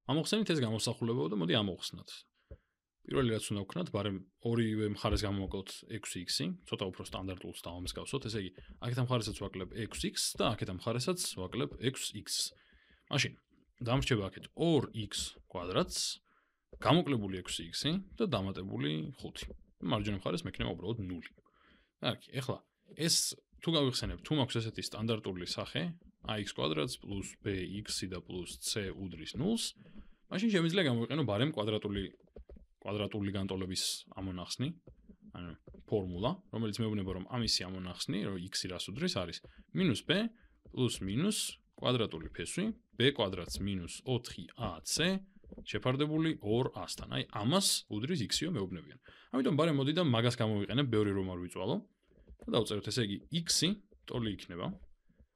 ამოვხსენით ეს გამოსახულებაა და მოდი ამოვხსნათ. პირველი რაც უნდა ვქნათ, ბარემ ორივე მხარეს გამოვაკლოთ 6x-ი, ცოტა უფრო სტანდარტულს დავამსგავსოთ, ესე იგი, აქეთ მხარესაც ვაკლებ 6x და აქეთ მხარესაც ვაკლებ 6x. მაშინ დამრჩება აქეთ 2x კვადრატს გამოკლებული 6x-ი და დამატებული 5. მარჯვენა მხარეს მექნება უბრალოდ 0. კარგი, ეხლა ეს თუ გავიხსენებ, თუ მაქვს ესეთი სტანდარტული სახე, ax კვადრატს plus bx-ი და plus c უდრის 0-ს, მაშინ შემიძლია გამოვიყენო ბარემ კვადრატული განტოლების ამონახსნი, ანუ ფორმულა, რომელიც მეუბნება რომ ამისი ამონახსნი, რომ x-ი რას უდრის არის -b plus მინუს კვადრატული ფესვი b კვადრატს minus 4ac შეფარდებული 2a-სთან. აი ამას უდრის x-იო მეუბნებიან. ამიტომ ბარემ მოდი და მაგას გამოვიყენებ, ბევრი რომ არ ვიწვალო და დავწეროთ, ესე იგი x-ი ტოლი იქნება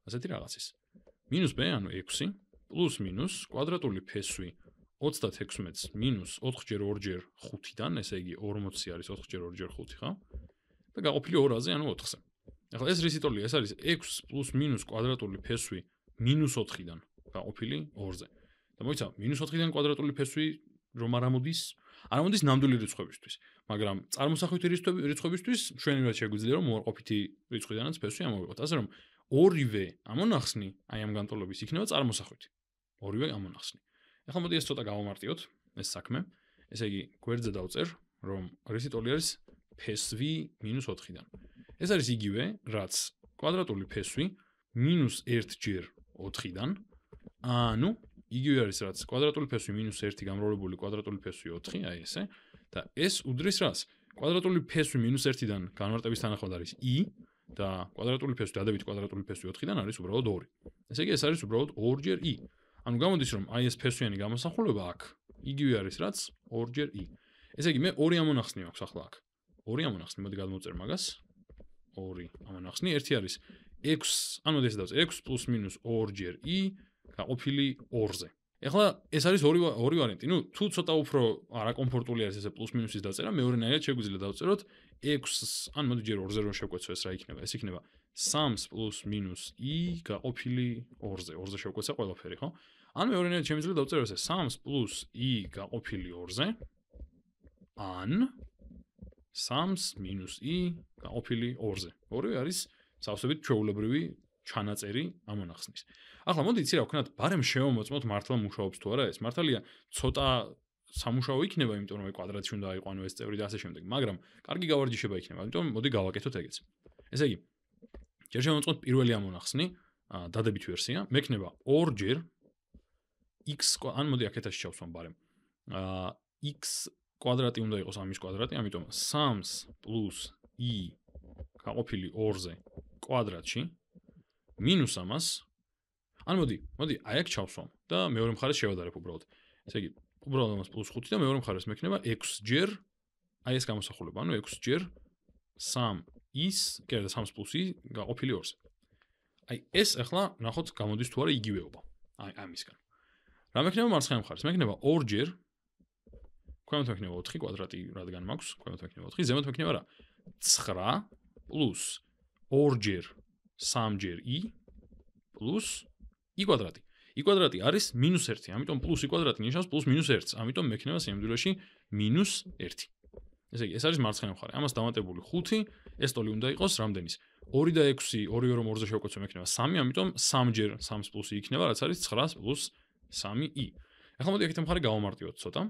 ასეთი რაღაცის. -b, ანუ 6 plus minus კვადრატული ფესვი 36-ს minus 4 ჯერ 5-დან, ესე იგი 40 არის 4 ჯერ 5, ხო? და გაყოფილი 2-ზე, ანუ 4-ზე. ახლა ეს რისი ტოლია? ეს არის 6 plus minus კვადრატული ფესვი minus 4-დან გაყოფილი 2-ზე. და მოიცა, minus 4-დან კვადრატული ფესვი რომ არ ამოდის ნამდვილი რიცხვებისთვის, მაგრამ წარმოსახვითი რიცხვებისთვის მშვენივრად შეგვიძლია რომ უარყოფითი რიცხვიდანაც ფესვი ამოვიღოთ. ასე რომ ორივე ამონახსნი აი ამ განტოლების იქნება წარმოსახვითი. ორივე ამონახსნი. ახლა მოდი ეს ცოტა გავამარტიოთ, ეს საქმე. ესე იგი, გვერდზე დავწერ, რომ რისი ტოლი არის ფესვი -4-დან. ეს არის იგივე, რაც კვადრატული ფესვი -1 ჯერ 4-დან, ანუ იგივე არის, რაც კვადრატული ფესვი -1 გამრავლებული კვადრატული ფესვი 4, აი ესე, და ეს უდრის რას? კვადრატული ფესვი -1-დან განმარტების თანახმად არის i და კვადრატული ფესვი დადებითი კვადრატული ფესვი 4-დან არის უბრალოდ 2. ესე იგი, ეს არის უბრალოდ 2 ჯერ i. ანუ გამოდის რომ აი ეს ფესვიანი გამოსახულება აქ იგივე არის რაც 2 ჯერ i. ესე იგი მე ორი ამონახსნი მაქვს ახლა აქ. ორი ამონახსნი, მოდი გადმოვწერ მაგას. ორი ამონახსნი, ერთი არის 6, ანუ ეს დავწერ 6 plus minus 2 ჯერ i გაყოფილი 2-ზე. ეხლა ეს არის ორი ვარიანტი. ნუ თუ ცოტა უფრო არაკომფორტული არის ესე plus minus-ის დაწერა, მეორენაირად შეგვიძლია დავწეროთ 6, ან მოდი ჯერ 2-ზე რომ შევკვეცო ეს რა იქნება? ეს იქნება 3 plus minus i გაყოფილი 2-ზე. 2-ზე შევკვეცა ყველაფერი, ხო? ან მეორენაირად შემიძლია დავწერო ესე 3 plus i გაყოფილი 2-ზე ან 3 minus i გაყოფილი 2-ზე. ორივე არის სავსებით ჩვეულებრივი ჩანაწერი ამონახსნის. ახლა მოდი იცი რა ვქნათ, ბარემ შევამოწმოთ მართლა მუშაობს თუ არა ეს. მართალია ცოტა სამუშაო იქნება, იმიტომ რომ აი კვადრატში უნდა აიყვანო ეს წევრი და ასე შემდეგ, მაგრამ კარგი გავარჯიშება იქნება, ამიტომ მოდი გავაკეთოთ ეგეც. ესე იგი, ჯერ შევამოწმოთ პირველი ამონახსნი, დადებით ვერსია, მექნება 2 ჯერ x, ან მოდი აქეთაში ჩავსვამ ბარემ. x კვადრატი უნდა იყოს ამის კვადრატი, ამიტომ 3 plus i გაყოფილი 2-ზე კვადრატში მინუს ამას, ან მოდი აი აქ ჩავსვამ და მეორე მხარეს შევადარებ უბრალოდ. ესე იგი, უბრალოდ ამას plus 5 და მეორე მხარეს მექნება 6 ჯერ აი ეს გამოსახულება, ანუ 6 ჯერ 3 is, კი არა 3 plus i გაყოფილი 2-ზე. აი ეს ახლა ნახოთ გამოდის თუ არა იგივეობა. აი ამისგან. რა მექნება მარცხენა მხარეს? მექნება 2 ჯერ ქვემოთ მექნება 4 კვადრატი, რადგან მაქვს, ქვემოთ მექნება 4, ზემოთ მექნება რა? 9 plus 2 ჯერ 3 ჯერ i plus i კვადრატი. i კვადრატი არის -1, ამიტომ plus i კვადრატი ნიშნავს plus -1, ამიტომ მექნება სიამდვილეში -1. ესე იგი, ეს არის მარცხენა მხარე. ამას დამატებული 5, ეს ტოლი უნდა იყოს რამდენის? 2 და 6, 2 რომ 2-ზე შევკვეცო მექნება 3, ამიტომ 3 ჯერ 3 plus i იქნება, რაც არის 9 plus 3i. ახლა მოდი აქეთ მხარე გავამარტივოთ ცოტა.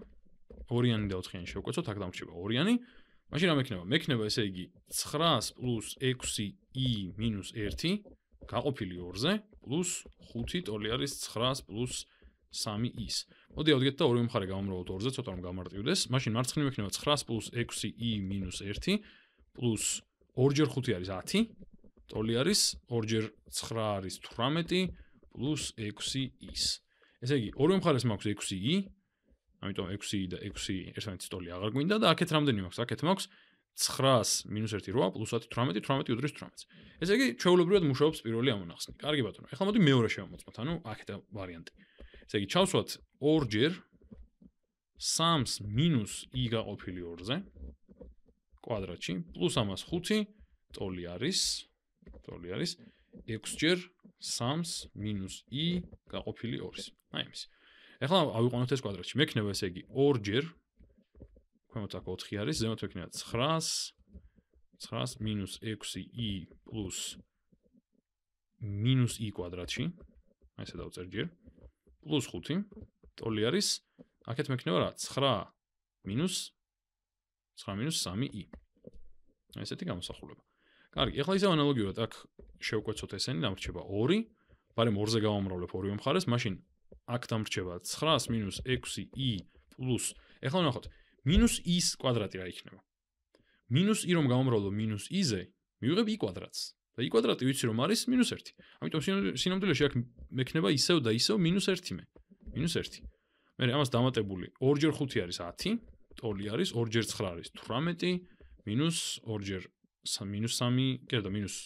2-იანი და 4-იანი შევკვეცოთ, აქ დამრჩება 2-იანი. მაშინ რა მექნება? მექნება ესე იგი 9 plus 6i minus 1 გაყოფილი 2-ზე plus 5 ტოლი არის 9 plus 3is. მოდი ავდგეთ და ორივე მხარე გავამრავლოთ 2-ზე, ცოტა რომ გამარტივდეს. მაშინ მარცხნივ მექნება 9 plus 6i minus 1 plus 2 ჯერ 5 არის 10, ტოლი არის 2 ჯერ 9 არის 18 plus 6is. ესე იგი, ორივე მხარეს მაქვს 6i, ამიტომ 6i და 6i ერთმანეთის ტოლი აღარ გვინდა და აქეთ რამდენი მაქვს? აქეთ მაქვს 9 minus 1 8 plus 10 18, 18 უდრის 18-ს. ესე იგი, ჩვეულებრივად მუშაობს პირველი ამონახსნი. კარგი ბატონო. ახლა მოდი მეორე შევამოწმოთ, ანუ აქეთ ვარიანტი. ესე იგი, ჩავსვათ 2 ჯერ 3 minus i გაყოფილი 2-ზე კვადრატში, plus ამას 5 ტოლი არის 6 ჯერ 3 minus i გაყოფილი 2-ს. აი ამის. ეხლა ავიყვანოთ ეს კვადრატში. მექნება ესე იგი 2 ჯერ ქვემოთ აქ 4 არის, ზემოთ მექნება 900 მინუს 6i პლუს მინუს i კვადრატში. აი ესე დავწერ ჯერ. პლუს 5 ტოლი არის, აქეთ მექნება რა? 9 მინუს 3i. აი ესეთი გამოსახულება. კარგი, ეხლა ისევ ანალოგიურად აქ შევკვეცოთ ესენი, დამრჩება 2, ბარემ 2-ზე გავამრავლებ ორივე მხარეს, მაშინ აქ დამრჩება 900 მინუს 6i პლუს, ეხლა ვნახოთ, მინუს i-ს კვადრატი რა იქნება? მინუს i რომ გავამრავლო მინუს i-ზე, მივიღებ i კვადრატს. და i კვადრატი ვიცი რომ არის მინუს 1. ამიტომ სინამდვილეში აქ მექნება ისევ და ისევ მინუს 1-მე. მინუს 1. მერე ამას დამატებული 2 ჯერ 5 არის 10, ტოლი არის 2 ჯერ 9 არის 18, მინუს 2 ჯერ მინუს 3, კიდე და მინუს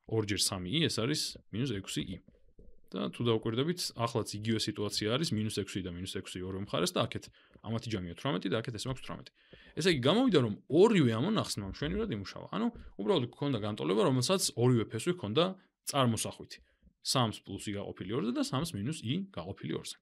2 ჯერ 3i ეს არის მინუს 6i. და თუ დავუკვირდებით, ახლაც იგივე სიტუაცია არის მინუს 6i და მინუს 6i ორივე მხარეს და აქეთ ამათი ჯამია 18 და აქეთ ეს მაქვს 18. ესე იგი გამოვიდა რომ ორივე ამონახსნა მშვენივრად იმუშავა. ანუ უბრალოდ გქონდა განტოლება, რომელსაც ორივე ფესვი ჰქონდა წარმოსახვითი. 3-ს პლუს i გაყოფილი 2-ზე და 3-ს მინუს i გაყოფილი 2-ზე.